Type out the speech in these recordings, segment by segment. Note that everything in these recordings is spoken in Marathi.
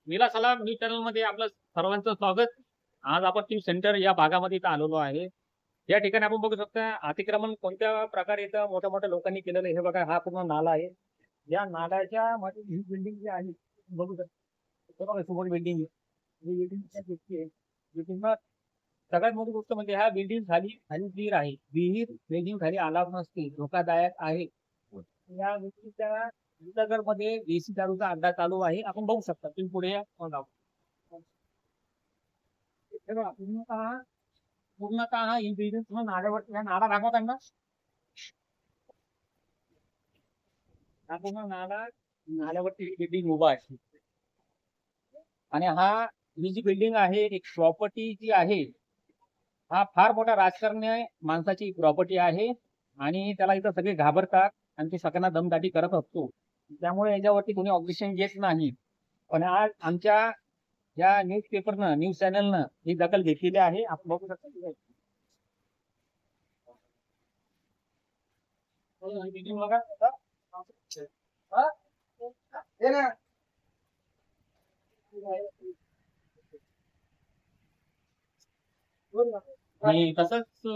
नीला सलाम न्यूज चॅनल मध्ये आपलं सर्वांचं स्वागत. आज आपण टीम सेंटर या भागामध्ये इथं आलेलो आहे. या ठिकाणी आपण बघू शकता अतिक्रमण कोणत्या प्रकारे इथं मोठ्या मोठ्या लोकांनी केलेलं आहे. हे बघा, हा पूर्ण नाला आहे. या नाल्याच्या मध्ये ही बिल्डिंग जी आहे बघू शकता. हे बघा, समोर बिल्डिंग आहे. ही बिल्डिंग बिल्डिंग सगळ्यात मोठी गोष्ट म्हणजे ह्या बिल्डिंग खाली खाली विहीर आहे. विहीर बिल्डिंग खाली अलाव नसते, धोकादायक आहे. या व्यक्तीच्या नगर मध्ये देशी दारूचा अड्डा चालू आहे. आपण बघू शकता, तुम्ही पुढे या. बघा. हे बघा, पूर्णतः ही बिल्डिंग पूर्ण नाल्यावरती, हा नाला दाखवताय ना, हा पूर्ण नाल्यावरती बिल्डिंग उभा आहे. आणि ही जी बिल्डिंग आहे, एक प्रॉपर्टी जी आहे, हा फार मोठा राजकारणी माणसाची प्रॉपर्टी आहे. आणि त्याला इथं सगळे घाबरतात आणि ते सगळ्यांना दमदाटी करत असतो. त्यामुळे याच्यावरती कोणी ऑब्जेक्शन घेत नाही. पण आज आमच्या या न्यूज पेपरनं, न्यूज चॅनलनं ही दखल घेतलेली आहे. आपण बघू शकता. बिल्डिंग बघा. हा? हे ना. आणि तसंच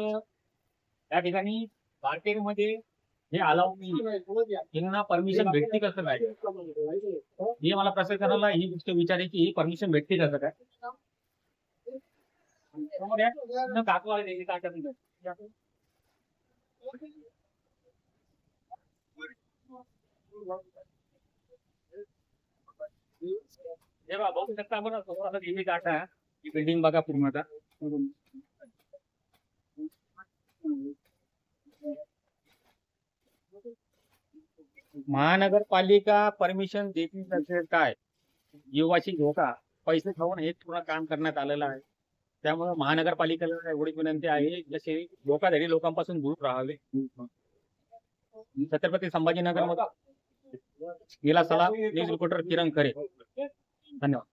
या ठिकाणी मार्केटमध्ये हे अलाउ नाही. यांना परमिशन भेटते कसं काय? हे मला प्रशासनाला ही गोष्ट विचारायची, ही परमिशन भेटते कसं काय? समोर या. न दाखवा द्यायची काय करायचं. हे बघा, बघू शकता आपण समोर आता देवी घाट आहे. ही बिल्डिंग बघा पूर्ण आता. महानगरपालिका परमिशन देतील तसे काय? जीवाची धोका, पैसे खाऊन हे पूर्ण काम करण्यात आलेलं आहे. त्यामुळे महानगरपालिकेला एवढीच विनंती आहे, जसे धोकाधारी लोकांपासून दूर राहावे. छत्रपती संभाजीनगर मध्ये गेला सलाम, न्यूज रिपोर्टर किरण खरे. धन्यवाद.